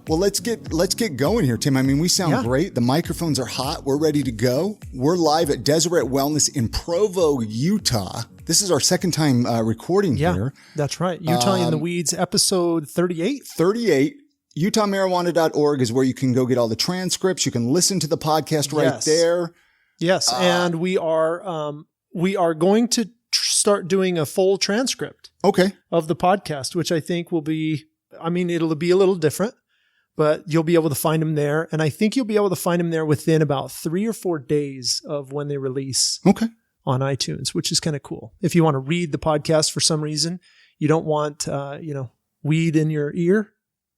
Well, let's get going here, Tim. I mean, we sound great. The microphones are hot. We're ready to go. We're live at Deseret Wellness in Provo, Utah. This is our second time recording here. That's right. Utah in the Weeds, episode 38. 38. UtahMarijuana.org is where you can go get all the transcripts. You can listen to the podcast right there. Yes, and we are going to start doing a full transcript of the podcast, which I think will be, it'll be a little different, but you'll be able to find them there. And I think you'll be able to find them there within about 3 or 4 days of when they release on iTunes, which is kind of cool. If you want to read the podcast for some reason, you don't want, weed in your ear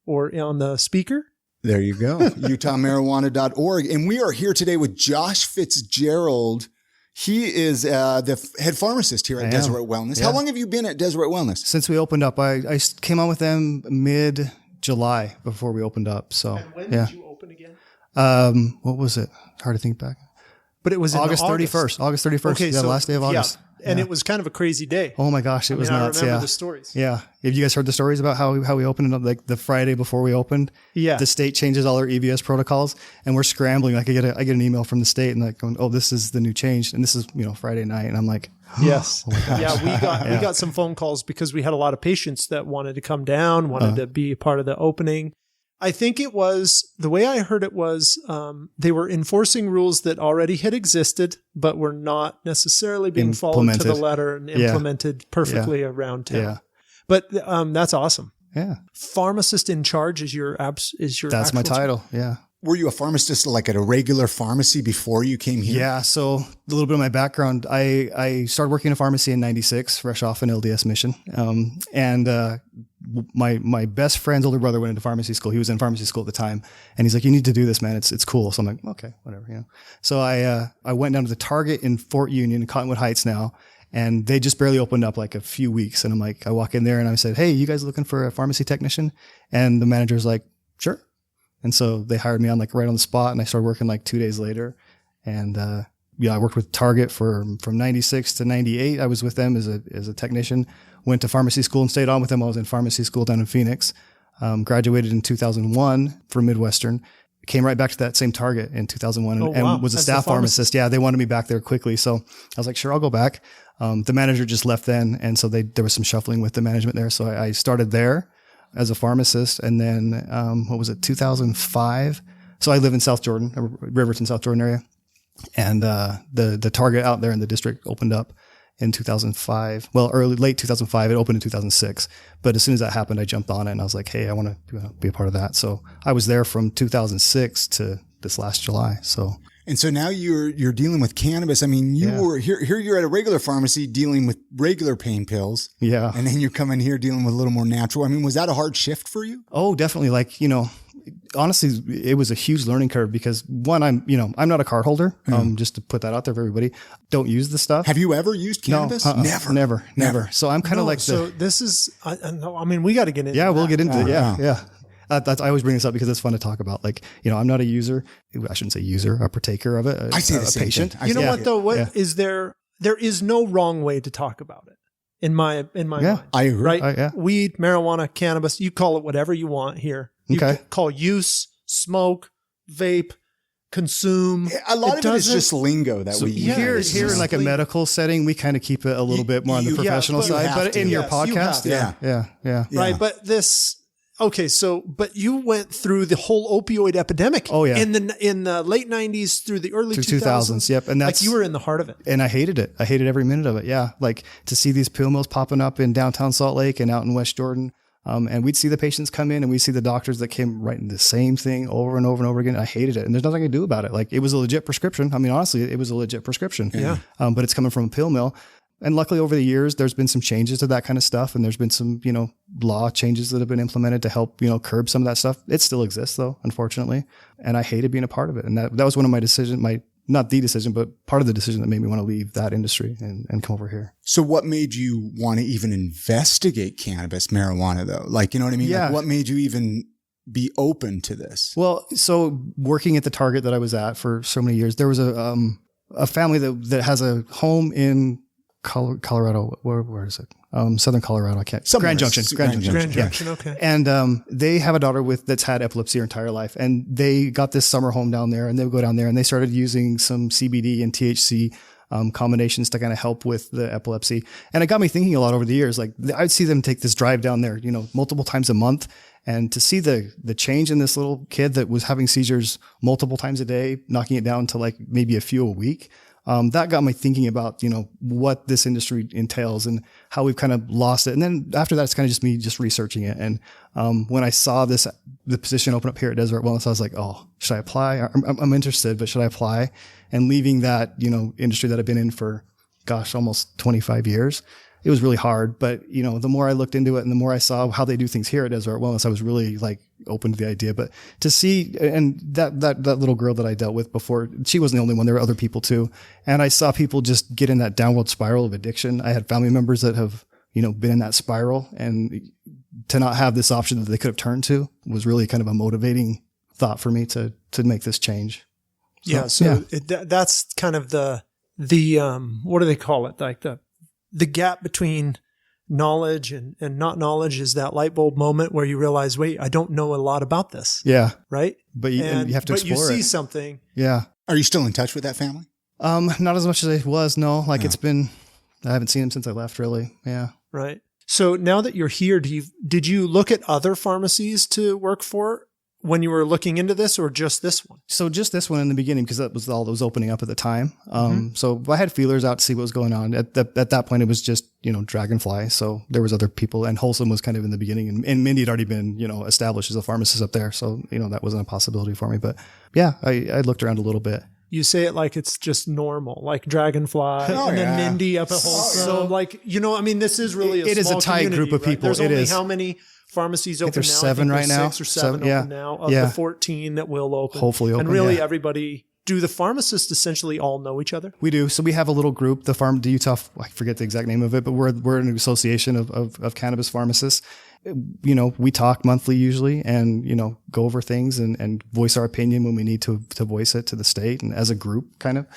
or on the speaker. There you go. UtahMarijuana.org. And we are here today with Josh Fitzgerald. He is the head pharmacist here at Deseret Wellness. Yeah. How long have you been at Deseret Wellness? Since we opened up. I came on with them mid-July before we opened up. So, and when did you open again? What was it? Hard to think back. But it was August 31st. August 31st. Okay, the last day of August. Yeah. And it was kind of a crazy day. Oh my gosh, it was nuts. I remember the stories. Yeah. Have you guys heard the stories about how we opened it up, like the Friday before we opened? Yeah. The state changes all our EVS protocols and we're scrambling. Like I get an email from the state and like going, oh, this is the new change. And this is, Friday night. And I'm like, yes. Oh my gosh. Yeah. We got some phone calls because we had a lot of patients that wanted to come down, wanted to be a part of the opening. I think it was, the way I heard it was, they were enforcing rules that already had existed, but were not necessarily being followed to the letter and implemented perfectly around town. Yeah. But that's awesome. Yeah. Pharmacist in charge is your That's my title. Yeah. Were you a pharmacist like at a regular pharmacy before you came here? Yeah. So a little bit of my background, I started working in a pharmacy in 96, fresh off an LDS mission. My best friend's older brother went into pharmacy school. He was in pharmacy school at the time. And he's like, you need to do this, man. It's cool. So I'm like, okay, whatever, So I went down to the Target in Fort Union in Cottonwood Heights now. And they just barely opened up like a few weeks. And I'm like, I walk in there and I said, hey, you guys looking for a pharmacy technician? And the manager's like, sure. And so they hired me on like right on the spot and I started working like 2 days later. And, I worked with Target from 96 to 98. I was with them as a technician, went to pharmacy school and stayed on with them. I was in pharmacy school down in Phoenix, graduated in 2001 from Midwestern, came right back to that same Target in 2001 and was a staff pharmacist. Yeah. They wanted me back there quickly. So I was like, sure, I'll go back. The manager just left then. And so there was some shuffling with the management there. So I started there as a pharmacist. And then, 2005. So I live in South Jordan, Riverton, South Jordan area. And, the Target out there in the district opened up in 2005. Well, late 2005, it opened in 2006. But as soon as that happened, I jumped on it and I was like, hey, I want to be a part of that. So I was there from 2006 to this last July. And so now you're dealing with cannabis. I mean, you were here you're at a regular pharmacy dealing with regular pain pills. Yeah. And then you come in here dealing with a little more natural. I mean, was that a hard shift for you? Oh, definitely. Like, honestly, it was a huge learning curve because one, I'm not a card holder. Just to put that out there for everybody. Don't use the stuff. Have you ever used cannabis? No, never. So I'm kind of like this is, we got to get into we'll get into it. Yeah. I always bring this up because it's fun to talk about. Like, I'm not a user. I shouldn't say user, a partaker of it. I say the same patient. You know what though? What is there? There is no wrong way to talk about it. In my mind. I agree. Right? Weed, marijuana, cannabis. You call it whatever you want here. You can call use, smoke, vape, consume. A lot of it is just lingo that we use. Here in like a medical setting, we kind of keep it a little bit more on the professional side. But in your podcast, yeah. Right. But this. Okay, but you went through the whole opioid epidemic. Oh yeah, in the late 90s through the early 2000s. Yep, and that's like you were in the heart of it. And I hated it. I hated every minute of it. Yeah, like to see these pill mills popping up in downtown Salt Lake and out in West Jordan. And we'd see the patients come in and we'd see the doctors that came writing the same thing over and over and over again. I hated it. And there's nothing I could do about it. Like it was a legit prescription. I mean, honestly, it was a legit prescription. Yeah. But it's coming from a pill mill. And luckily over the years, there's been some changes to that kind of stuff. And there's been some, law changes that have been implemented to help, curb some of that stuff. It still exists though, unfortunately. And I hated being a part of it. And that was one of my decisions, not the decision, but part of the decision that made me want to leave that industry and come over here. So what made you want to even investigate cannabis, marijuana though? Like, you know what I mean? Yeah. Like, what made you even be open to this? Well, so working at the Target that I was at for so many years, there was a family that has a home in Colorado. Where is it? Southern Colorado. I can't. Grand Junction. Grand Junction. Okay. And they have a daughter that's had epilepsy her entire life, and they got this summer home down there, and they would go down there, and they started using some CBD and THC combinations to kind of help with the epilepsy. And it got me thinking a lot over the years. Like I'd see them take this drive down there, multiple times a month, and to see the change in this little kid that was having seizures multiple times a day, knocking it down to like maybe a few a week. That got me thinking about, what this industry entails and how we've kind of lost it. And then after that, it's kind of just me just researching it. And, when I saw the position open up here at Deseret Wellness, I was like, oh, should I apply? I'm interested, but should I apply? And leaving that, industry that I've been in for, almost 25 years, it was really hard. But, the more I looked into it and the more I saw how they do things here at Deseret Wellness, I was really like open to the idea. But to see, and that little girl that I dealt with before, she wasn't the only one. There were other people too. And I saw people just get in that downward spiral of addiction. I had family members that have, been in that spiral, and to not have this option that they could have turned to was really kind of a motivating thought for me to make this change. That's kind of the what do they call it? Like the gap between knowledge and not knowledge is that light bulb moment where you realize, wait, I don't know a lot about this. Yeah. Right. But you have to explore it. But you see something. Yeah. Are you still in touch with that family? Not as much as I was. No, I haven't seen him since I left, really. Yeah. Right. So now that you're here, did you look at other pharmacies to work for when you were looking into this, or just this one? So just this one in the beginning, because that was all that was opening up at the time. So I had feelers out to see what was going on. At that point, it was just, Dragonfly. So there was other people, and Wholesome was kind of in the beginning, and Mindy had already been, established as a pharmacist up there. So, that wasn't a possibility for me, but yeah, I looked around a little bit. You say it like it's just normal, like Dragonfly then Mindy up at Wholesome. This is really it is a tight group of people. There's only how many pharmacies open now? There's 7 right now. 6 or 7 open now of the 14 that will open. Hopefully open. And really everybody, do the pharmacists essentially all know each other? We do. So we have a little group, the Utah, I forget the exact name of it, but we're an association of cannabis pharmacists. We talk monthly usually and, go over things and voice our opinion when we need to voice it to the state, and as a group kind of.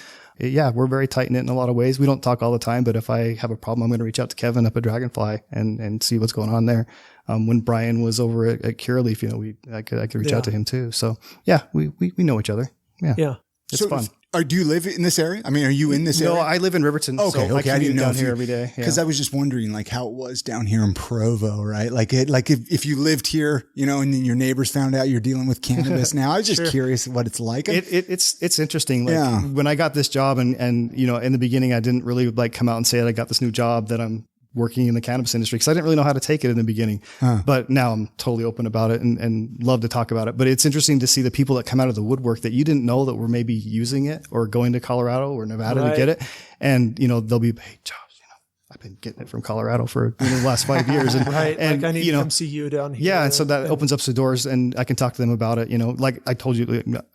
Yeah, we're very tight knit in a lot of ways. We don't talk all the time, but if I have a problem, I'm going to reach out to Kevin up at Dragonfly and see what's going on there. When Brian was over at Curaleaf, I could reach out to him too. So yeah, we know each other. Yeah. Yeah. It's fun. Do you live in this area? I mean, are you in this area? No, I live in Riverton. Okay. I didn't know down here every day. Because I was just wondering like how it was down here in Provo, right? Like if you lived here, and then your neighbors found out you're dealing with cannabis now. I was just curious what it's like. It's interesting. Like when I got this job and in the beginning, I didn't really like come out and say that I got this new job that I'm working in the cannabis industry, because I didn't really know how to take it in the beginning. But now I'm totally open about it and love to talk about it. But it's interesting to see the people that come out of the woodwork that you didn't know that were maybe using it or going to Colorado or Nevada to get it. And, they'll be, hey, Josh, I've been getting it from Colorado for the last 5 years. And, and I need to come see you down here. Yeah. And so that opens up some doors, and I can talk to them about it. Like I told you,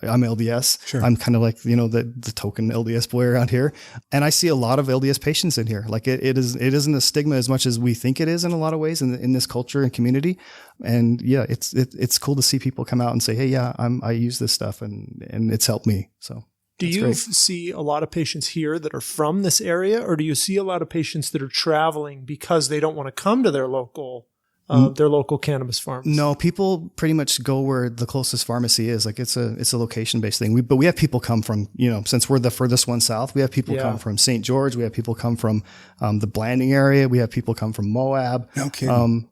I'm LDS. Sure. I'm kind of like, the token LDS boy around here. And I see a lot of LDS patients in here. Like it isn't a stigma as much as we think it is in a lot of ways in this culture and community. And yeah, it's cool to see people come out and say, hey, yeah, I use this stuff and it's helped me. So. Do you see a lot of patients here that are from this area, or do you see a lot of patients that are traveling because they don't want to come to their local cannabis pharmacy? No, people pretty much go where the closest pharmacy is. Like it's a location based thing. But we have people come from, since we're the furthest one south, we have people come from St. George. We have people come from the Blanding area. We have people come from Moab. No kidding.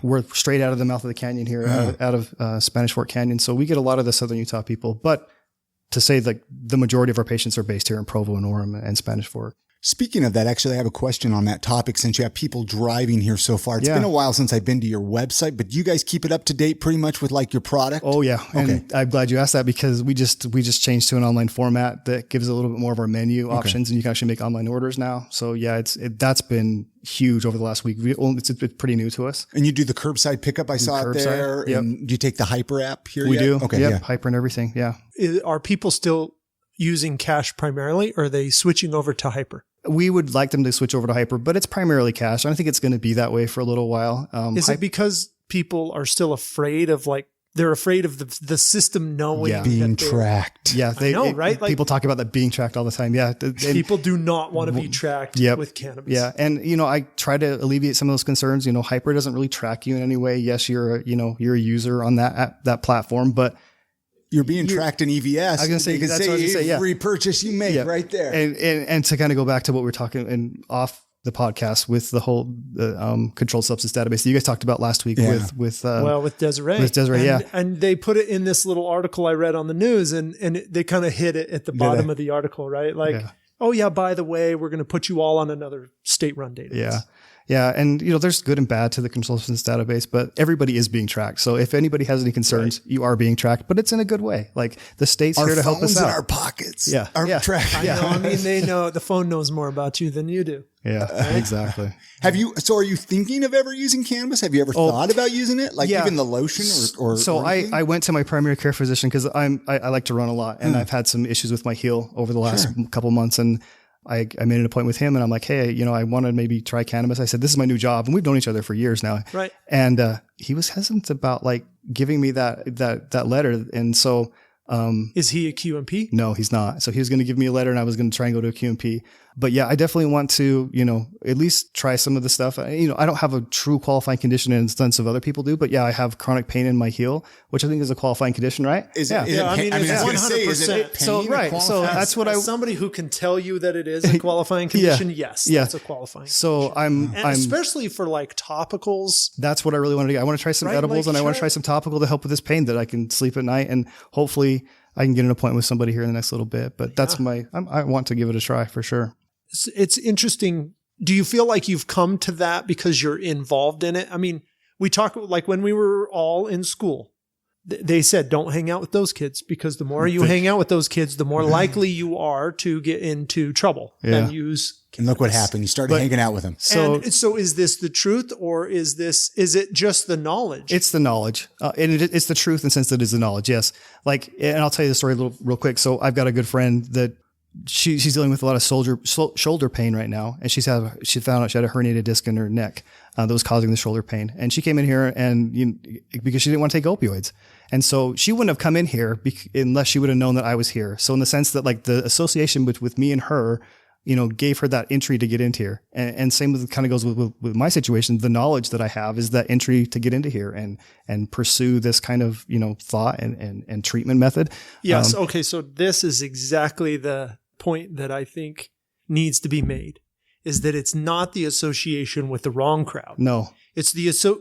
We're straight out of the mouth of the canyon here, out of Spanish Fork Canyon. So we get a lot of the Southern Utah people, but to say that the majority of our patients are based here in Provo and Orem and Spanish Fork. Speaking of that, actually, I have a question on that topic since you have people driving here so far. It's been a while since I've been to your website, but you guys keep it up to date pretty much with like your product? Oh, yeah. Okay. And I'm glad you asked that, because we just changed to an online format that gives a little bit more of our menu options, and you can actually make online orders now. So yeah, that's been huge over the last week. It's pretty new to us. And you do the curbside pickup. I saw it there. Yep. And do you take the Hyper app here? We do. Okay. Yep. Hyper and everything. Yeah. Are people still using cash primarily, or are they switching over to Hyper? We would like them to switch over to Hyper, but it's primarily cash. I think it's going to be that way for a little while. Is it because people are still afraid of like they're afraid of the system knowing being tracked. Yeah, I know, right? People talk about that being tracked all the time. Yeah, people do not want to be tracked with cannabis. Yeah, and I try to alleviate some of those concerns. Hyper doesn't really track you in any way. Yes, you're a user on that platform, but you're being tracked in EVS. I was going to say, that's what I was going to say. Every purchase you make right there. And to kind of go back to what we're talking off the podcast with the whole controlled substance database that you guys talked about last week with Deseret. With Deseret, and they put it in this little article I read on the news, and they kind of hit it at the bottom of the article, right? Like, oh yeah, by the way, we're going to put you all on another state-run database. Yeah. And, there's good and bad to the controlled substance database, but everybody is being tracked. So if anybody has any concerns, you are being tracked, but it's in a good way. Like the state's here to help us out. Our phones in our pockets are tracked. I know. I mean, they know the phone knows more about you than you do. Yeah, exactly. Are you thinking of ever using cannabis? Have you ever thought about using it? Like even the lotion or So I went to my primary care physician because I like to run a lot and I've had some issues with my heel over the last couple months, and I made an appointment with him and I'm like, hey, I want to maybe try cannabis. I said, this is my new job. And we've known each other for years now. Right. And, he was hesitant about like giving me that letter. And so, is he a QMP? No, he's not. So he was going to give me a letter and I was going to try and go to a QMP. But yeah, I definitely want to, at least try some of the stuff. I don't have a true qualifying condition in the sense of other people do, but yeah, I have chronic pain in my heel, which I think is a qualifying condition, right? Is it pain? I mean, I was going to say, is it pain? So that's what somebody who can tell you that it is a qualifying condition. Yes, that's a qualifying. So condition. I'm especially for like topicals. That's what I really want to do. I want to try some edibles and I want to try some topical to help with this pain that I can sleep at night, and hopefully I can get an appointment with somebody here in the next little bit. But that's I want to give it a try for sure. It's interesting. Do you feel like you've come to that because you're involved in it? I mean, we talk like when we were all in school, they said, don't hang out with those kids because the more you hang out with those kids, the more likely you are to get into trouble and use cannabis. And look what happened. You started hanging out with them. So is this the truth, or is it just the knowledge? It's the knowledge. And it's the truth in the sense that it is the knowledge. Yes. And I'll tell you the story real quick. So I've got a good friend that she's dealing with a lot of shoulder pain right now. And she found out she had a herniated disc in her neck that was causing the shoulder pain. And she came in here because she didn't want to take opioids. And so she wouldn't have come in here unless she would have known that I was here. So in the sense that like the association with me and her, gave her that entry to get into here. And same with kind of goes with my situation. The knowledge that I have is that entry to get into here and pursue this kind of, thought and treatment method. Yes. Okay. So this is exactly the point that I think needs to be made, is that it's not the association with the wrong crowd. No. It's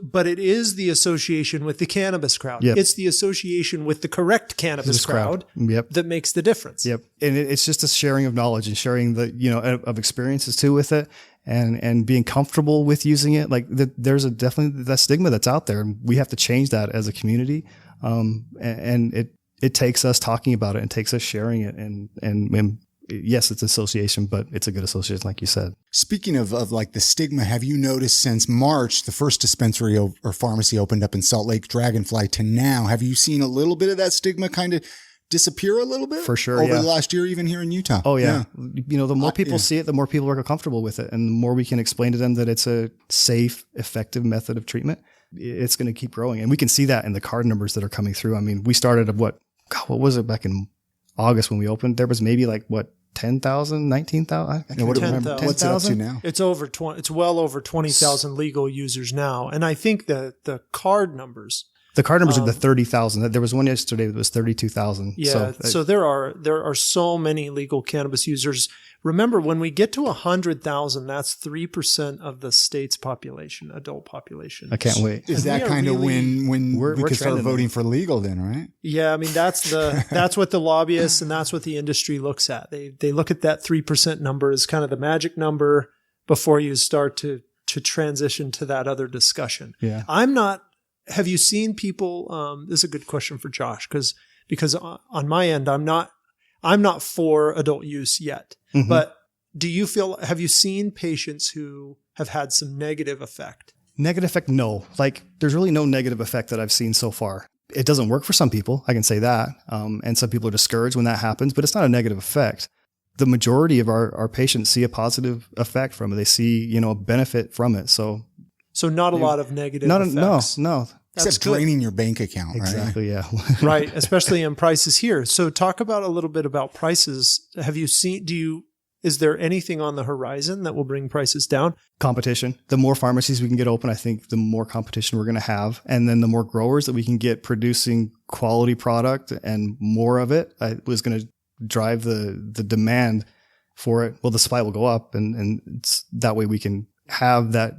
but it is the association with the cannabis crowd. Yep. It's the association with the correct cannabis crowd that makes the difference. Yep. And it's just a sharing of knowledge and sharing of experiences too with it, and being comfortable with using it. Like there's definitely that stigma that's out there, and we have to change that as a community. And it takes us talking about it and takes us sharing it and yes, it's association, but it's a good association, like you said. Speaking of like the stigma, have you noticed since March, the first dispensary or pharmacy opened up in Salt Lake, Dragonfly, to now, have you seen a little bit of that stigma kind of disappear a little bit? For sure. Over the last year, even here in Utah. Oh, yeah. The more people see it, the more people are comfortable with it. And the more we can explain to them that it's a safe, effective method of treatment, it's going to keep growing. And we can see that in the card numbers that are coming through. I mean, we started at what was it back in August when we opened? There was maybe 10,000, 19,000. I can't remember. 10,000. What's it up to now? It's over 20. It's well over 20,000 legal users now, and I think the card numbers. The card numbers are the 30,000. There was one yesterday that was 32,000. Yeah. So there are so many legal cannabis users. Remember, when we get to 100,000, that's 3% of the state's population, adult population. I can't wait. Is that kind of when we could start voting for legal then, right? Yeah. I mean, that's what the lobbyists and that's what the industry looks at. They look at that 3% number as kind of the magic number before you start to transition to that other discussion. Yeah. Have you seen people, this is a good question for Josh, because on my end, I'm not for adult use yet, but have you seen patients who have had some negative effect? Negative effect? No. There's really no negative effect that I've seen so far. It doesn't work for some people. I can say that. And some people are discouraged when that happens, but it's not a negative effect. The majority of our patients see a positive effect from it. They see, a benefit from it. So not a lot of negative effects. No. Except draining your bank account, right? Exactly, yeah. Right, especially in prices here. So talk about a little bit about prices. Have you seen, is there anything on the horizon that will bring prices down? Competition. The more pharmacies we can get open, I think the more competition we're going to have. And then the more growers that we can get producing quality product and more of it, was going to drive the demand for it. Well, the supply will go up and it's, that way we can have that.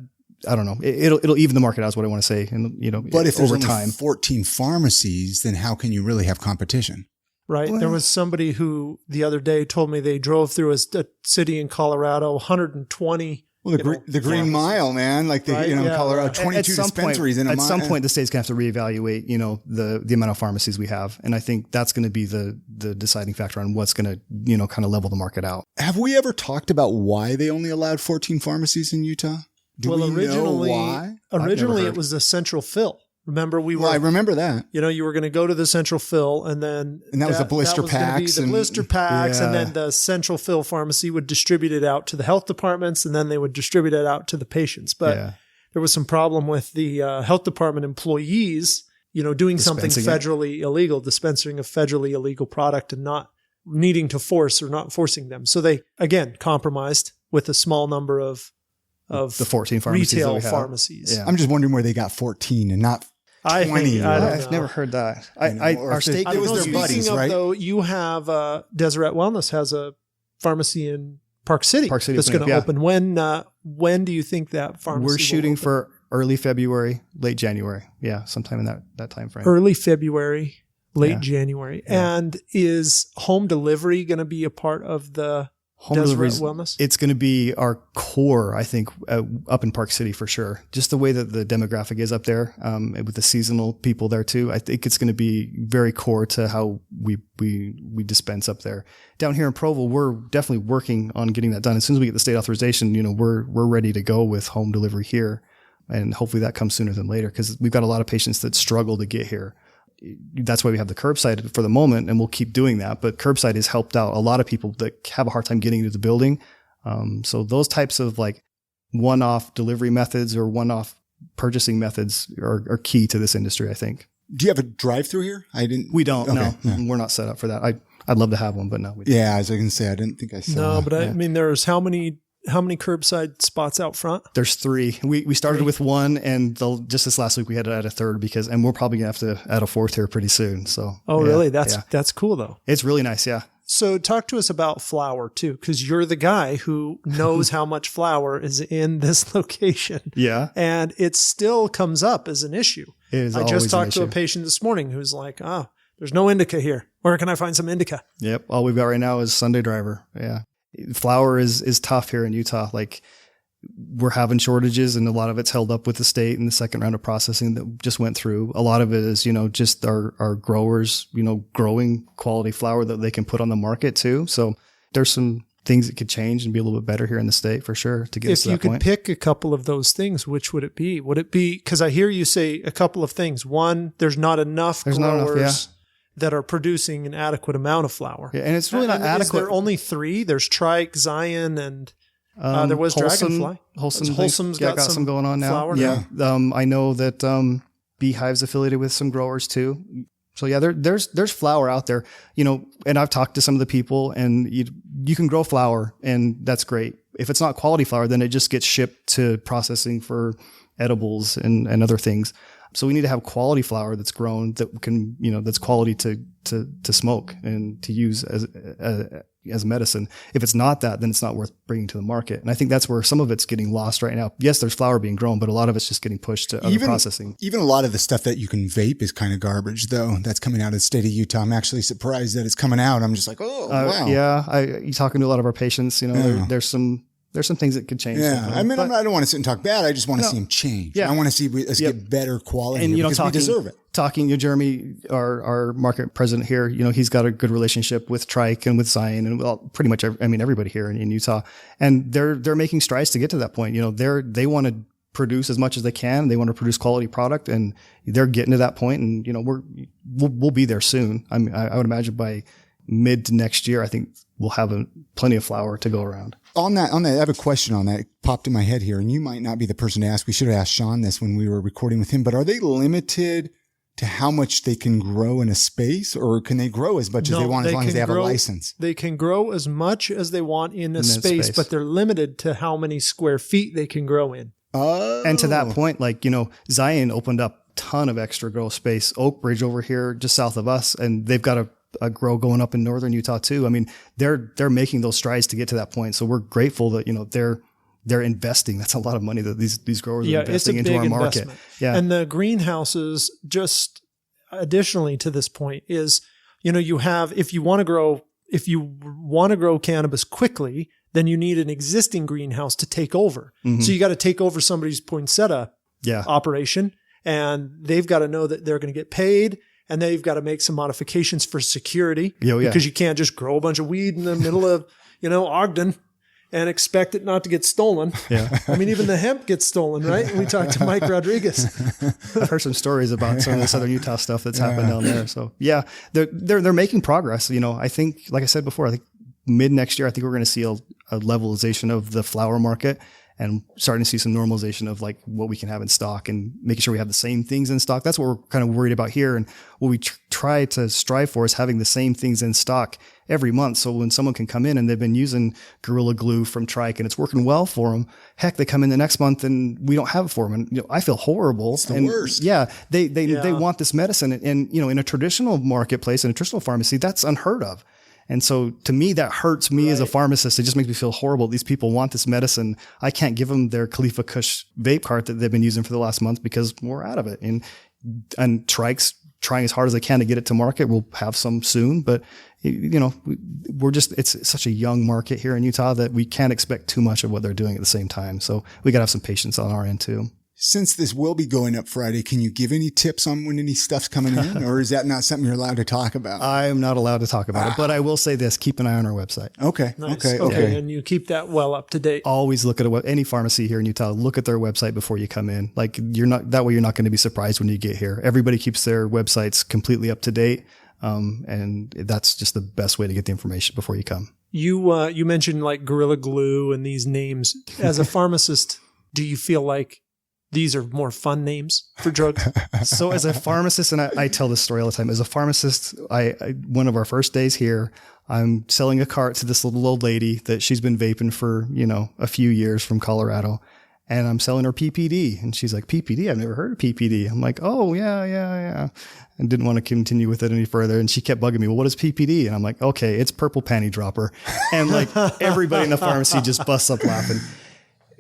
I don't know. It'll even the market out is what I want to say. And, but if there's over only time, 14 pharmacies, then how can you really have competition? Right. Well, there was somebody who the other day told me they drove through a city in Colorado, 120. Well, the Green Mile, man, like Colorado, 22 dispensaries in a mile. At some point, the state's going to have to reevaluate, the amount of pharmacies we have. And I think that's going to be the deciding factor on what's going to, kind of level the market out. Have we ever talked about why they only allowed 14 pharmacies in Utah? Originally it was the central fill. Remember, I remember that. You were going to go to the central fill, and that was the blister packs. And then the central fill pharmacy would distribute it out to the health departments, and then they would distribute it out to the patients. But there was some problem with the health department employees, doing something federally illegal, dispensing a federally illegal product and not needing to force or not forcing them. So they, again, compromised with a small number of the 14 pharmacies retail pharmacies. Yeah. I'm just wondering where they got 14 and not 20. I've never heard that. Our state, it was their buddies, right? Though, you have Deseret Wellness has a pharmacy in Park City that's going to open. When do you think that pharmacy? We're shooting for early February, late January. Yeah, sometime in that time frame. Early February, late January. Yeah. And is home delivery going to be a part of the Deseret Wellness? It's going to be our core, I think, up in Park City for sure. Just the way that the demographic is up there, with the seasonal people there too. I think it's going to be very core to how we dispense up there. Down here in Provo, we're definitely working on getting that done. As soon as we get the state authorization, we're ready to go with home delivery here, and hopefully that comes sooner than later because we've got a lot of patients that struggle to get here. That's why we have the curbside for the moment, and we'll keep doing that. But curbside has helped out a lot of people that have a hard time getting into the building. So those types of like one-off delivery methods or one-off purchasing methods are key to this industry, I think. Do you have a drive-through here? We don't. Okay. No, yeah. We're not set up for that. I'd love to have one, but no. We don't. Yeah, as I can say, I didn't think I saw. No, but I mean, there's how many curbside spots out front? There's 3. We started with 1, and just this last week we had to add a 3rd and we're probably gonna have to add a 4th here pretty soon. So. Oh, really? That's cool though. It's really nice. Yeah. So talk to us about flour too, because you're the guy who knows how much flour is in this location. Yeah. And it still comes up as an issue. It is. I just talked to a patient this morning who's like, there's no indica here. Where can I find some indica? Yep. All we've got right now is Sunday Driver. Yeah. Flour is tough here in Utah. Like we're having shortages, and a lot of it's held up with the state and the second round of processing that just went through. A lot of it is, just our growers, growing quality flour that they can put on the market too. So there's some things that could change and be a little bit better here in the state for sure to get us to that point. If you could pick a couple of those things, which would it be? Would it be, because I hear you say a couple of things. One, there's not enough growers that are producing an adequate amount of flour. Yeah, and it's really not adequate. Is there only 3? There's Trike, Zion, and there was Dragonfly. Wholesom's got some going on now. Flour yeah. I know that Beehive's affiliated with some growers too. So yeah, there's flour out there, and I've talked to some of the people, and you can grow flour, and that's great. If it's not quality flour, then it just gets shipped to processing for edibles and other things. So we need to have quality flour that's grown that can, that's quality to smoke and to use as medicine. If it's not that, then it's not worth bringing to the market. And I think that's where some of it's getting lost right now. Yes, there's flour being grown, but a lot of it's just getting pushed to other processing. Even a lot of the stuff that you can vape is kind of garbage, though. That's coming out of the state of Utah. I'm actually surprised that it's coming out. I'm just like, wow. Yeah, you're talking to a lot of our patients. There's some things that could change. Yeah. I don't want to sit and talk bad. I just want to see them change. Yeah. I want to see us get better quality, and because we deserve it. Jeremy, our market president here, he's got a good relationship with Trike and with Zion and pretty much, everybody here in Utah. And they're making strides to get to that point. They want to produce as much as they can. They want to produce quality product, and they're getting to that point. And, we'll be there soon. I would imagine by mid to next year, I think we'll have plenty of flower to go around. On that, I have a question on that. It popped in my head here, and you might not be the person to ask. We should have asked Sean this when we were recording with him, but are they limited to how much they can grow in a space, or can they grow as much as they want as long as they have a license? They can grow as much as they want in a space, but they're limited to how many square feet they can grow in. Oh. And to that point, like, Zion opened up a ton of extra grow space. Oak Ridge over here, just south of us, and they've got a grow going up in northern Utah too. I mean, they're making those strides to get to that point. So we're grateful that, they're investing. That's a lot of money that these growers are investing into our market. Yeah. And the greenhouses, just additionally to this point, is, you have, if you want to grow cannabis quickly, then you need an existing greenhouse to take over. Mm-hmm. So you got to take over somebody's poinsettia operation, and they've got to know that they're going to get paid, and they've got to make some modifications for security because you can't just grow a bunch of weed in the middle of, Ogden and expect it not to get stolen. Yeah. I mean, even the hemp gets stolen, right? We talked to Mike Rodriguez. I've heard some stories about some of the Southern Utah stuff that's happened down there. So yeah, they're making progress. I think, like I said before, I think mid next year, I think we're going to see a levelization of the flower market and starting to see some normalization of like what we can have in stock and making sure we have the same things in stock. That's what we're kind of worried about here. And what we try to strive for is having the same things in stock every month. So when someone can come in and they've been using Gorilla Glue from Trike and it's working well for them, heck, they come in the next month and we don't have it for them. And, I feel horrible. It's the worst. Yeah. They want this medicine. And, in a traditional marketplace, in a traditional pharmacy, that's unheard of. And so to me, that hurts me as a pharmacist. It just makes me feel horrible. These people want this medicine. I can't give them their Khalifa Kush vape cart that they've been using for the last month because we're out of it. And Trike's trying as hard as they can to get it to market. We'll have some soon, but it's such a young market here in Utah that we can't expect too much of what they're doing at the same time. So we got to have some patience on our end too. Since this will be going up Friday, can you give any tips on when any stuff's coming in, or is that not something you're allowed to talk about? I am not allowed to talk about it, but I will say this: keep an eye on our website. Okay. Nice. Okay. And you keep that well up to date. Always look at any pharmacy here in Utah. Look at their website before you come in. Like you're not going to be surprised when you get here. Everybody keeps their websites completely up to date, and that's just the best way to get the information before you come. You mentioned like Gorilla Glue and these names. As a pharmacist, do you feel like these are more fun names for drugs? So as a pharmacist, and I tell this story all the time, as a pharmacist, one of our first days here, I'm selling a cart to this little old lady that she's been vaping for, a few years from Colorado. And I'm selling her PPD. And she's like, PPD? I've never heard of PPD. I'm like, oh, yeah. And didn't want to continue with it any further. And she kept bugging me. Well, what is PPD? And I'm like, okay, it's purple panty dropper. And like everybody in the pharmacy just busts up laughing.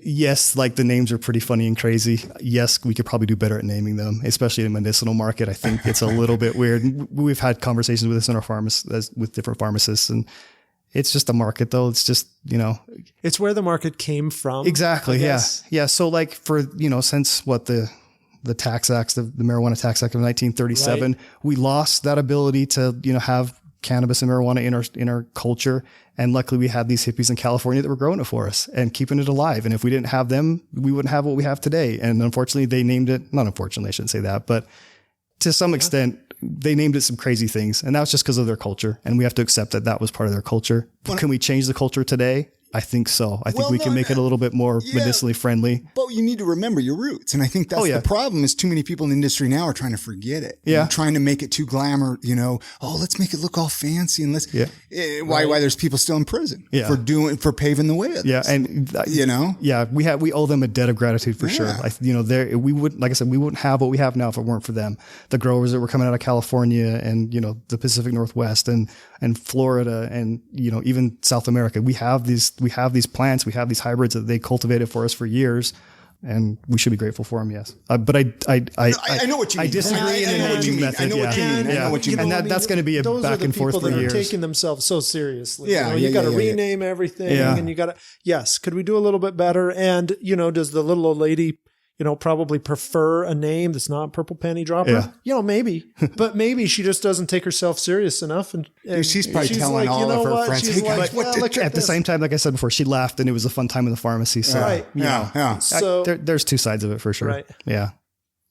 Yes, like the names are pretty funny and crazy. Yes, we could probably do better at naming them, especially in the medicinal market. I think it's a little bit weird. We've had conversations with this in our with different pharmacists, and it's just a market though. It's just, it's where the market came from. Exactly. Yeah. So like for, since the tax acts, the Marijuana Tax Act of 1937, we lost that ability to, have cannabis and marijuana in our culture. And luckily we had these hippies in California that were growing it for us and keeping it alive. And if we didn't have them, we wouldn't have what we have today. And unfortunately they named it, not unfortunately, I shouldn't say that, but to some extent they named it some crazy things. And that was just because of their culture. And we have to accept that was part of their culture. Can we change the culture today? I think so. I think we can make it a little bit more medicinally friendly. But you need to remember your roots. And I think that's the problem is too many people in the industry now are trying to forget it. Yeah. Trying to make it too glamour, let's make it look all fancy and why there's people still in prison for paving the way. We owe them a debt of gratitude for sure. We wouldn't have what we have now if it weren't for them. The growers that were coming out of California and, the Pacific Northwest and Florida and, even South America. We have these plants, we have these hybrids that they cultivated for us for years, and we should be grateful for them. Yes. But I know what you mean. I disagree in the naming method. I know what you mean. I know what you mean. And that's going to be a back and forth for years. Those are the people that are taking themselves so seriously. Yeah. You got to rename everything and you got to, could we do a little bit better? And, does the little old lady, probably prefer a name that's not Purple Panty Dropper? Yeah. Maybe, but maybe she just doesn't take herself serious enough. And she's probably telling like, all of her friends. She's like, at the same time, like I said before, she laughed and it was a fun time in the pharmacy. So, right. So there's two sides of it for sure. Right. Yeah.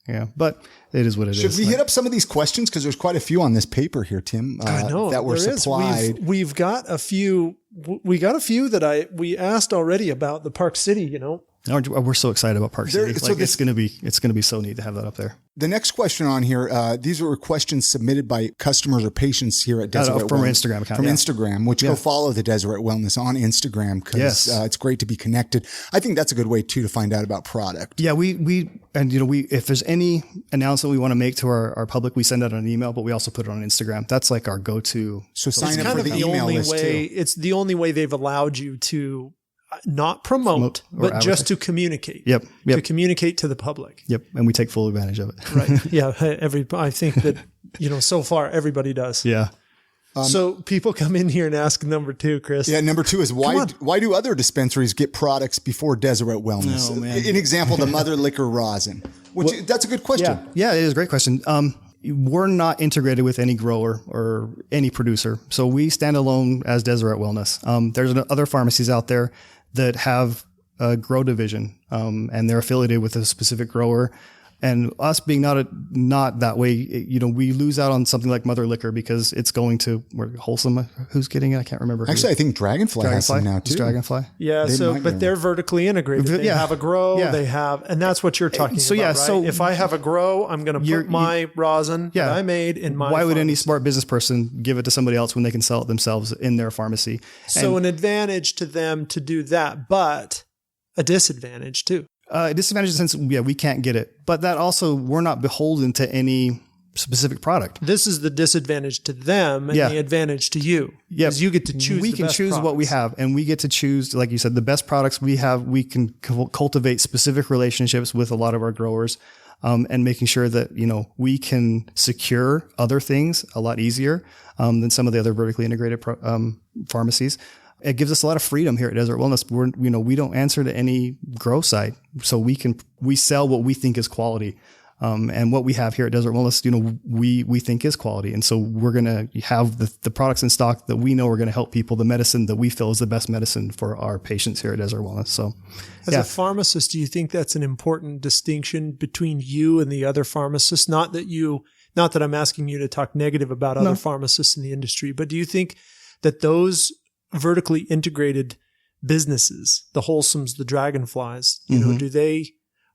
Yeah. But it is what it is. Should we hit up some of these questions? Because there's quite a few on this paper here, Tim, I know, that were supplied. We've got a few. We got a few that we asked already about the Park City, you know. We're so excited about Park City. It's going to be so neat to have that up there. The next question on here, these were questions submitted by customers or patients here at Deseret Wellness. From our Instagram account. From Instagram, which go follow the Deseret Wellness on Instagram because it's great to be connected. I think that's a good way too to find out about product. Yeah, we if there's any announcement we want to make to our public, we send out an email, but we also put it on Instagram. That's like our go-to. So sign up for the email list too. It's the only way they've allowed you to not promote but just to communicate. Yep. To communicate to the public. Yep. And we take full advantage of it. Right. Yeah. I think that, so far everybody does. Yeah. So people come in here and ask number 2, Chris. Yeah. Number 2 is why do other dispensaries get products before Deseret Wellness? Oh, man. An example, the mother liquor rosin, that's a good question. Yeah, it is a great question. We're not integrated with any grower or any producer. So we stand alone as Deseret Wellness. There's other pharmacies out there that have a grow division, and they're affiliated with a specific grower. And us being not that way, we lose out on something like Mother Liquor because it's going to Wholesome. Who's getting it? I can't remember. Actually, I think Dragonfly has some now too. Dragonfly. Yeah. They're vertically integrated. They have a grow. Yeah. They have, and that's what you're talking about. Right? So if I have a grow, I'm going to put my rosin that I made in my. Why would any smart business person give it to somebody else when they can sell it themselves in their pharmacy? So an advantage to them to do that, but a disadvantage too. Disadvantage in the sense, we can't get it. But that also, we're not beholden to any specific product. This is the disadvantage to them and the advantage to you. Yeah. Because you get to choose We can choose what we have, and we get to choose, like you said, the best products we have. We can cultivate specific relationships with a lot of our growers, and making sure that, we can secure other things a lot easier than some of the other vertically integrated pharmacies. It gives us a lot of freedom here at Deseret Wellness. We don't answer to any grow site, so we sell what we think is quality, and what we have here at Deseret Wellness, we think is quality, and so we're gonna have the products in stock that we know are going to help people, the medicine that we feel is the best medicine for our patients here at Deseret Wellness. So, as a pharmacist, do you think that's an important distinction between you and the other pharmacists? Not that I'm asking you to talk negative about other pharmacists in the industry, but do you think that those vertically integrated businesses, the Wholesomes, the Dragonflies,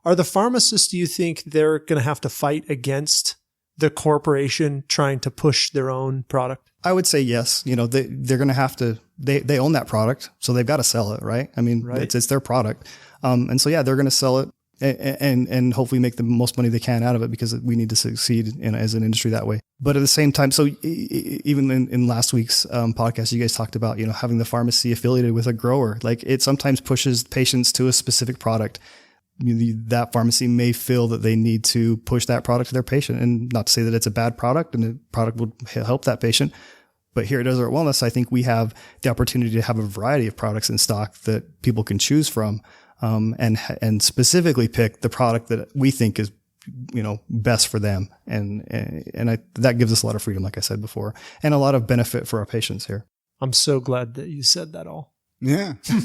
are the pharmacists, do you think they're going to have to fight against the corporation trying to push their own product? I would say yes. They're going to have to, they own that product, so they've got to sell it, right? I mean, it's their product. And so, they're going to sell it and hopefully make the most money they can out of it, because we need to succeed as an industry that way. But at the same time, so even in last week's podcast, you guys talked about, having the pharmacy affiliated with a grower. Like, it sometimes pushes patients to a specific product. That pharmacy may feel that they need to push that product to their patient, and not to say that it's a bad product and the product would help that patient. But here at Deseret Wellness, I think we have the opportunity to have a variety of products in stock that people can choose from. And specifically pick the product that we think is, best for them. And that gives us a lot of freedom, like I said before, and a lot of benefit for our patients here. I'm so glad that you said that all. Yeah. Do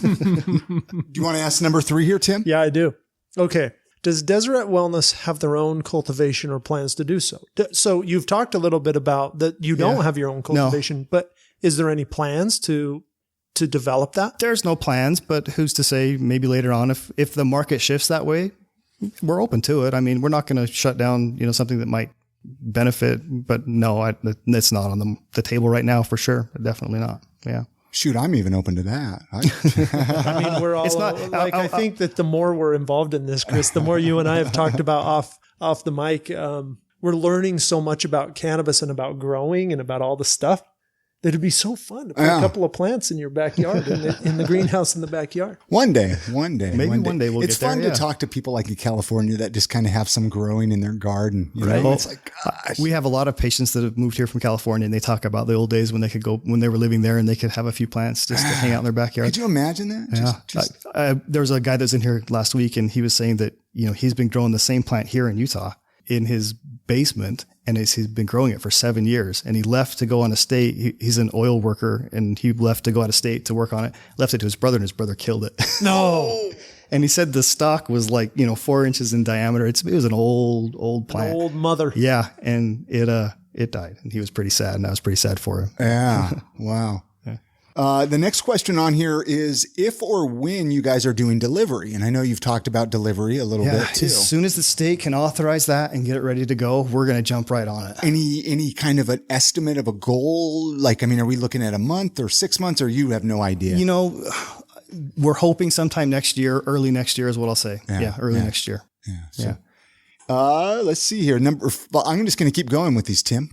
you want to ask number 3 here, Tim? Yeah, I do. Okay. Does Deseret Wellness have their own cultivation or plans to do so? So you've talked a little bit about that you don't have your own cultivation, but is there any plans to develop that? There's no plans, but who's to say maybe later on, if the market shifts that way, we're open to it. I mean, we're not going to shut down, something that might benefit, but no, it's not on the table right now for sure. Definitely not. Yeah. Shoot, I'm even open to that. I mean, we're all I think that the more we're involved in this, Chris, the more you and I have talked about off the mic, we're learning so much about cannabis and about growing and about all the stuff. That'd be so fun to put a couple of plants in your backyard, in the greenhouse in the backyard. One day. Maybe one day we'll get there. It's fun to talk to people like in California that just kind of have some growing in their garden. Right. It's like, gosh. We have a lot of patients that have moved here from California, and they talk about the old days when they were living there and they could have a few plants just to hang out in their backyard. Could you imagine that? Yeah. There was a guy that was in here last week, and he was saying that, he's been growing the same plant here in Utah in his basement, and he's been growing it for 7 years, and he left to go on a state. He's an oil worker, and he left to go out of state to work on it, left it to his brother, and his brother killed it. No. And he said the stalk was like, 4 inches in diameter. It was an old plant. An old mother. Yeah. And it died, and he was pretty sad, and I was pretty sad for him. Yeah. Wow. The next question on here is if or when you guys are doing delivery. And I know you've talked about delivery a little bit too. As soon as the state can authorize that and get it ready to go, we're going to jump right on it. Any kind of an estimate of a goal? Like, are we looking at a month or 6 months, or you have no idea? We're hoping sometime next year, early next year is what I'll say. Yeah, early next year. Yeah. Let's see here. I'm just going to keep going with these, Tim.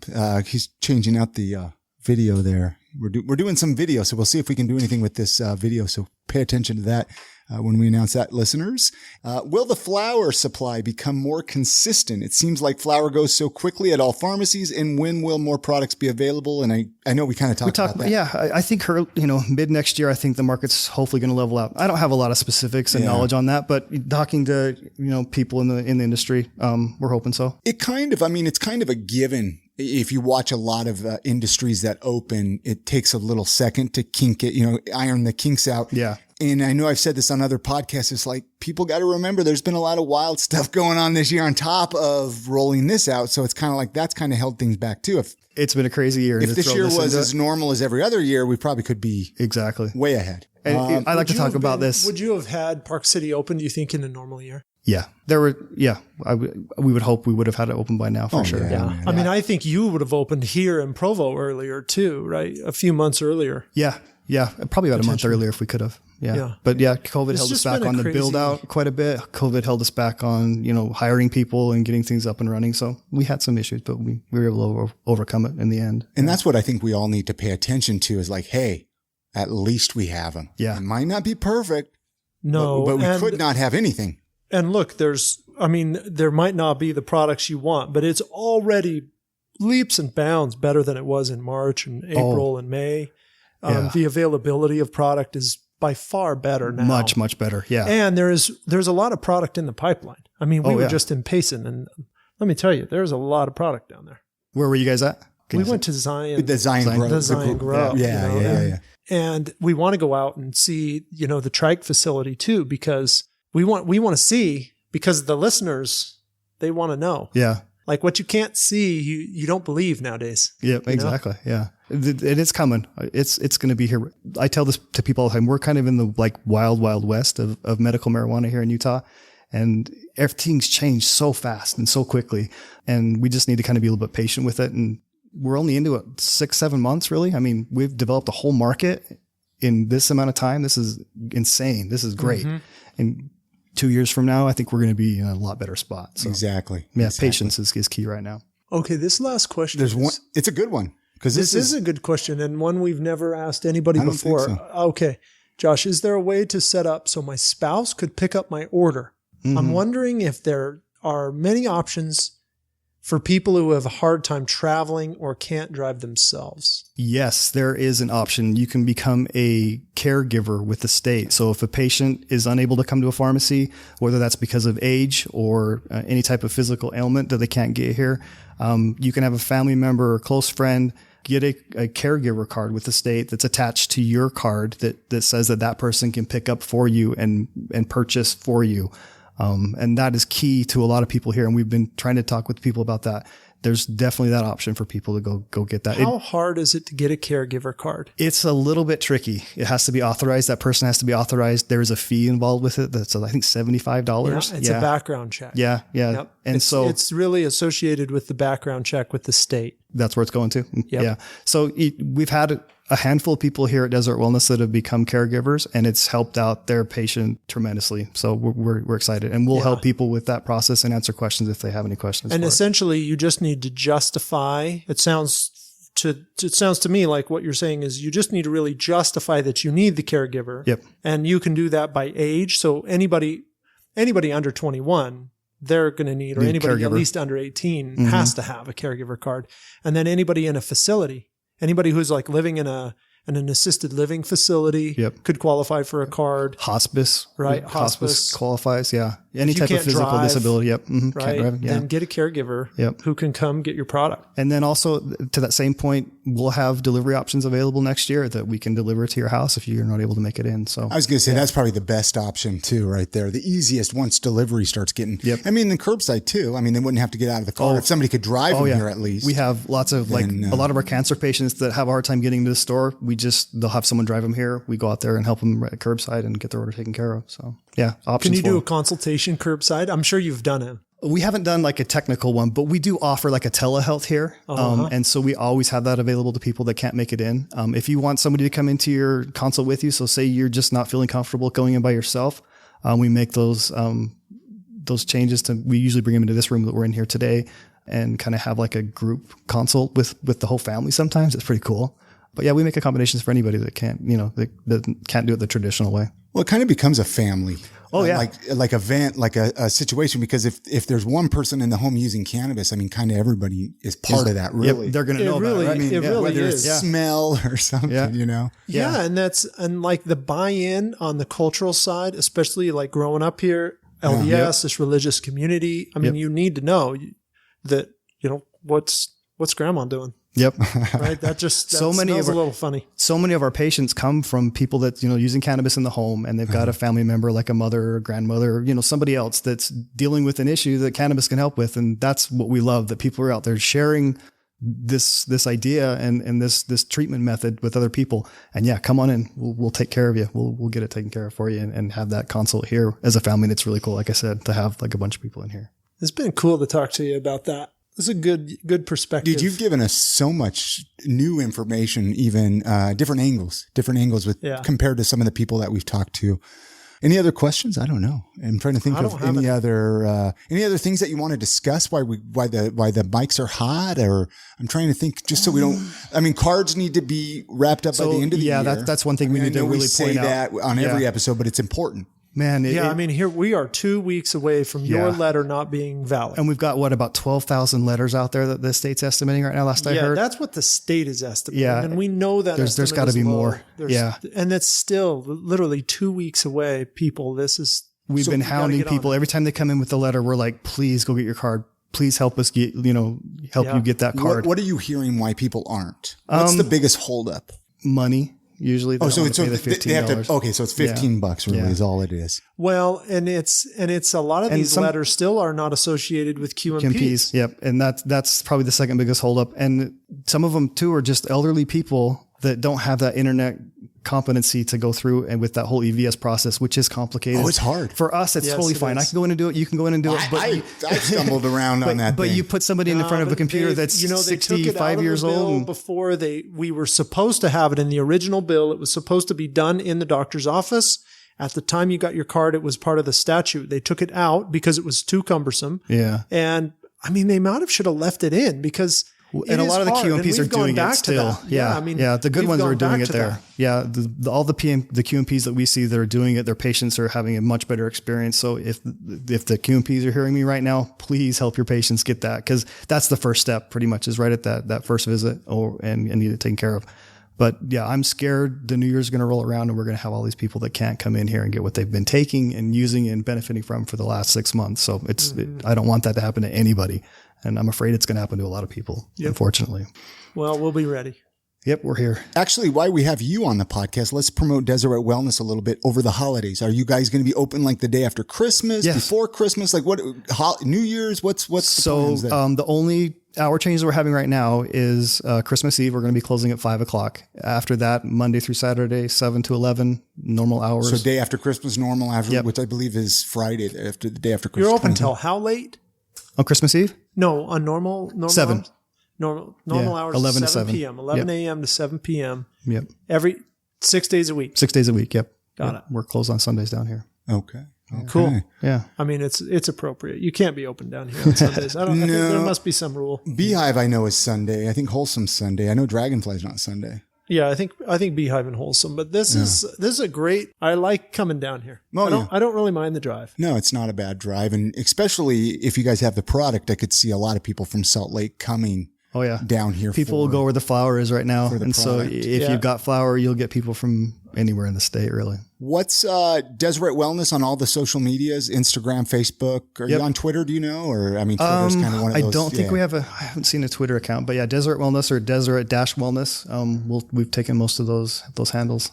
He's changing out the video there. We're doing some video, so we'll see if we can do anything with this video. So pay attention to that when we announce that, listeners. Will the flower supply become more consistent? It seems like flower goes so quickly at all pharmacies. And when will more products be available? And I know we kind of talked about that. Yeah, I think mid next year, I think the market's hopefully going to level out. I don't have a lot of specifics and knowledge on that, but talking to people in the industry, we're hoping so. It's kind of a given. If you watch a lot of industries that open, it takes a little second to kink it, iron the kinks out. Yeah. And I know I've said this on other podcasts. It's like people got to remember there's been a lot of wild stuff going on this year on top of rolling this out. So it's kind of like that's kind of held things back too. It's been a crazy year. If this year was as normal as every other year, we probably could be way ahead. And I like to talk about this. Would you have had Park City open, do you think, in a normal year? Yeah, we would hope we would have had it open by now for sure. Yeah. I think you would have opened here in Provo earlier too, right? A few months earlier. Yeah. Probably about a month earlier if we could have. Yeah. But COVID held us back on the build out quite a bit. COVID held us back on, hiring people and getting things up and running. So we had some issues, but we were able to overcome it in the end. And that's what I think we all need to pay attention to is like, hey, at least we have them. Yeah. It might not be perfect. No. But we could not have anything. And look, there might not be the products you want, but it's already leaps and bounds better than it was in March and April and May. The availability of product is by far better now. Much, much better. Yeah. And there's a lot of product in the pipeline. We were just in Payson, and let me tell you, there's a lot of product down there. Where were you guys at? We went to Zion. The Zion Grow. The Zion Grow. Yeah. And we want to go out and see, the trike facility too, because we want to see, because the listeners, they want to know. Yeah. Like what you can't see, you don't believe nowadays. Yeah, exactly. Yeah. It is coming. It's going to be here. I tell this to people all the time. We're kind of in the wild, wild west of medical marijuana here in Utah. And everything's changed so fast and so quickly. And we just need to kind of be a little bit patient with it. And we're only into it 6-7 months, really. We've developed a whole market in this amount of time. This is insane. This is great. Mm-hmm. And 2 years from now, I think we're going to be in a lot better spot. So, exactly. Yeah. Exactly. Patience is key right now. Okay. This last question. It's a good one. Because this is a good question and one we've never asked anybody before. Think so. Okay. Josh, is there a way to set up so my spouse could pick up my order? Mm-hmm. I'm wondering if there are many options for people who have a hard time traveling or can't drive themselves. Yes, there is an option. You can become a caregiver with the state. So if a patient is unable to come to a pharmacy, whether that's because of age or any type of physical ailment that they can't get here, you can have a family member or close friend get a caregiver card with the state that's attached to your card that says that person can pick up for you and purchase for you. And that is key to a lot of people here. And we've been trying to talk with people about that. There's definitely that option for people to go get that. How hard is it to get a caregiver card? It's a little bit tricky. It has to be authorized. That person has to be authorized. There is a fee involved with it. That's I think $75. Yeah, it's a background check. Yeah. Yep. And it's really associated with the background check with the state. That's where it's going to. Yep. Yeah. So we've had a handful of people here at Deseret Wellness that have become caregivers, and it's helped out their patient tremendously. So we're excited, and we'll help people with that process and answer questions if they have any questions. And essentially, you just need to justify. It sounds to me like what you're saying is you just need to really justify that you need the caregiver. Yep. And you can do that by age. So anybody under 21, they're going to need, or anybody at least under 18 has to have a caregiver card. And then anybody in a facility, anybody who's like living in a and an assisted living facility could qualify for a card. Hospice. Right. Hospice qualifies. Yeah. Any type of physical disability. Yep. Mm-hmm. Right. Can't drive. Yeah. Then get a caregiver who can come get your product. And then also to that same point, we'll have delivery options available next year that we can deliver to your house if you're not able to make it in. So I was going to say that's probably the best option too, right there. The easiest once delivery starts getting, I mean, the curbside too. I mean, they wouldn't have to get out of the car if somebody could drive them here at least. We have lots of a lot of our cancer patients that have a hard time getting to the store. They'll have someone drive them here. We go out there and help them at curbside and get their order taken care of. So options. Can you do a consultation curbside? I'm sure you've done it. We haven't done like a technical one, but we do offer like a telehealth here. And so we always have that available to people that can't make it in. If you want somebody to come into your consult with you, so say you're just not feeling comfortable going in by yourself, we make those changes we usually bring them into this room that we're in here today and kind of have like a group consult with the whole family. Sometimes it's pretty cool. But yeah, we make accommodations for anybody that can't, that can't do it the traditional way. Well, it kind of becomes a family. Oh yeah. Like a situation, because if there's one person in the home using cannabis, I mean, kind of everybody is part of that, really. Yep, they're going to know about it. Right? I mean, whether it's smell or something, Yeah. And like the buy-in on the cultural side, especially like growing up here, LDS, this religious community. I mean, you need to know that, what's grandma doing? Yep. Right. That smells a little funny. So many of our patients come from people that, using cannabis in the home, and they've got a family member like a mother or grandmother, somebody else that's dealing with an issue that cannabis can help with. And that's what we love, that people are out there sharing this idea and this treatment method with other people. And come on in. We'll take care of you. We'll get it taken care of for you and have that consult here as a family. And it's really cool, like I said, to have like a bunch of people in here. It's been cool to talk to you about that. It's a good perspective. Dude, you've given us so much new information, even different angles with compared to some of the people that we've talked to. Any other questions? I don't know. I'm trying to think of any other things that you want to discuss. Why the mics are hot, or I'm trying to think just so we don't. I mean, cards need to be wrapped up by the end of the year. Yeah, that's one thing we need to really point out. That on every episode, but it's important. Man, I mean, here we are 2 weeks away from your letter not being valid. And we've got about 12,000 letters out there that the state's estimating right now, last I heard. Yeah, that's what the state is estimating. Yeah. And we know that there's got to be more. And it's still literally 2 weeks away, people. We've been hounding people. Every time they come in with the letter, we're like, please go get your card. Please help us get, you get that card. What are you hearing why people aren't? What's the biggest holdup? Money. Usually they so they have to, so it's $15 really is all it is. Well, and it's a lot of these letters still are not associated with QMPs. Yep. And that's probably the second biggest holdup. And some of them too are just elderly people that don't have that internet competency to go through and with that whole EVS process, which is complicated. Oh, it's hard. For us, it's totally fine. I can go in and do it. You can go in and do it. But I stumbled around on that. But you put somebody in front of a computer that's 65 years old. Before we were supposed to have it in the original bill. It was supposed to be done in the doctor's office. At the time you got your card, it was part of the statute. They took it out because it was too cumbersome. Yeah. And I mean, they might have should have left it in because and a lot of the QMPs are doing it still. Yeah. I mean, the good ones are doing it there. Yeah. All the QMPs that we see that are doing it, their patients are having a much better experience. So if the QMPs are hearing me right now, please help your patients get that. Cause that's the first step pretty much is right at that first visit and need it taken care of. But I'm scared the new year's going to roll around and we're going to have all these people that can't come in here and get what they've been taking and using and benefiting from for the last 6 months. So I don't want that to happen to anybody. And I'm afraid it's going to happen to a lot of people, unfortunately. Well, we'll be ready. Yep, we're here. Actually, why we have you on the podcast, let's promote Deseret Wellness a little bit over the holidays. Are you guys going to be open like the day after Christmas, before Christmas? Like what, New Year's? What's the plans there? The only hour changes we're having right now is Christmas Eve. We're going to be closing at 5:00. After that, Monday through Saturday, 7 to 11, normal hours. So day after Christmas, normal after, which I believe is Friday after the day after Christmas. You're open until how late? On Christmas Eve? No, on normal 7. Hours? Normal hours, 11 to 7 p.m., 11 a.m. to 7 p.m. Yep. Every 6 days a week. 6 days a week. Yep. Got it. We're closed on Sundays down here. Okay. Cool. Yeah. I mean, it's appropriate. You can't be open down here on Sundays. I think there must be some rule. Beehive, I know, is Sunday. I think Wholesome's Sunday. I know Dragonfly's not Sunday. Yeah, I think Beehive and Wholesome, but this is a great. I like coming down here. I don't really mind the drive. No, it's not a bad drive, and especially if you guys have the product, I could see a lot of people from Salt Lake coming Oh yeah. Down here. People will go where the flower is right now. And so if you've got flower, you'll get people from anywhere in the state, really. What's Deseret Wellness on all the social medias, Instagram, Facebook? Are you on Twitter, do you know? Or, I mean, Twitter's kind of one of those. I don't think I haven't seen a Twitter account, but yeah, Deseret Wellness or Deseret-Wellness. We've taken most of those handles.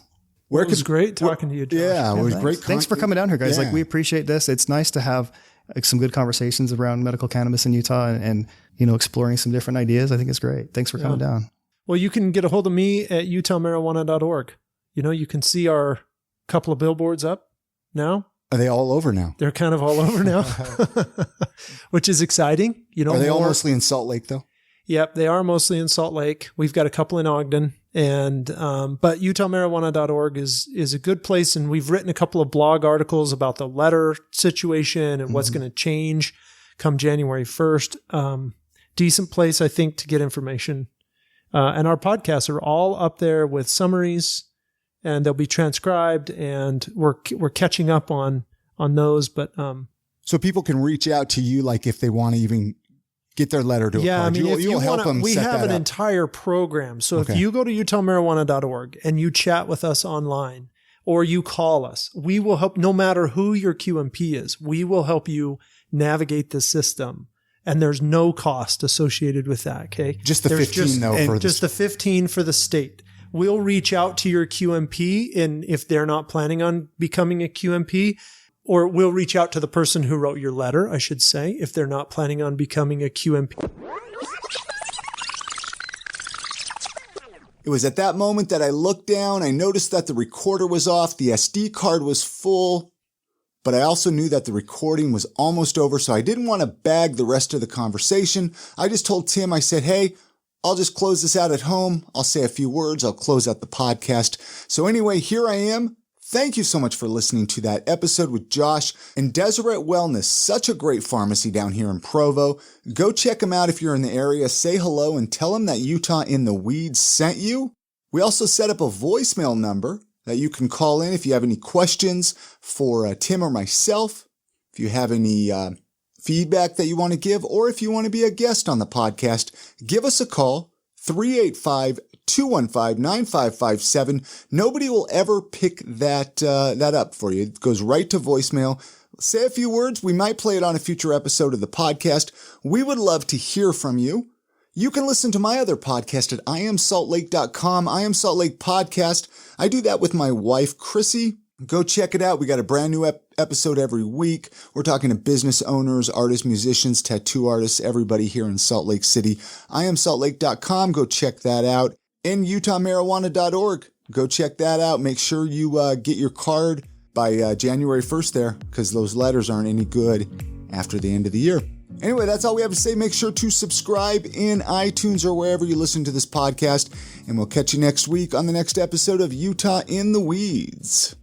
It was great talking to you, Josh. Yeah, it was great. Thanks for coming down here, guys. Yeah. Like, we appreciate this. It's nice to have some good conversations around medical cannabis in Utah and exploring some different ideas. I think it's great. Thanks for coming down. Well, you can get a hold of me at utahmarijuana.org. You can see our couple of billboards up now. Are they all over now? They're kind of all over now, which is exciting. Are they all mostly in Salt Lake though? Yep, they are mostly in Salt Lake. We've got a couple in Ogden, but utahmarijuana.org is a good place. And we've written a couple of blog articles about the letter situation and what's going to change come January 1st. Decent place, I think, to get information. And our podcasts are all up there with summaries, and they'll be transcribed, and we're catching up on those. But so people can reach out to you, like if they want to even get their letter to a card. I mean, if you help them. We set have that an up. entire program. So if you go to utahmarijuana.org and you chat with us online, or you call us, we will help. No matter who your QMP is, we will help you navigate the system. And there's no cost associated with that. Okay. Just the 15 though. Just the 15 for the state. We'll reach out to your QMP, and if they're not planning on becoming a QMP, or we'll reach out to the person who wrote your letter, I should say, if they're not planning on becoming a QMP. It was at that moment that I looked down. I noticed that the recorder was off. The SD card was full. But I also knew that the recording was almost over, so I didn't want to bag the rest of the conversation. I just told Tim, I said, hey, I'll just close this out at home. I'll say a few words. I'll close out the podcast. So anyway, here I am. Thank you so much for listening to that episode with Josh and Deseret Wellness. Such a great pharmacy down here in Provo. Go check them out if you're in the area. Say hello and tell them that Utah in the Weeds sent you. We also set up a voicemail number that you can call in if you have any questions for Tim or myself, if you have any feedback that you want to give, or if you want to be a guest on the podcast, give us a call, 385-215-9557. Nobody will ever pick that up for you. It goes right to voicemail. Say a few words. We might play it on a future episode of the podcast. We would love to hear from you. You can listen to my other podcast at iamsaltlake.com, I Am Salt Lake Podcast. I do that with my wife, Chrissy. Go check it out. We got a brand new episode every week. We're talking to business owners, artists, musicians, tattoo artists, everybody here in Salt Lake City. iamsaltlake.com. Go check that out. And utahmarijuana.org. Go check that out. Make sure you get your card by January 1st there, because those letters aren't any good after the end of the year. Anyway, that's all we have to say. Make sure to subscribe in iTunes or wherever you listen to this podcast, and we'll catch you next week on the next episode of Utah in the Weeds.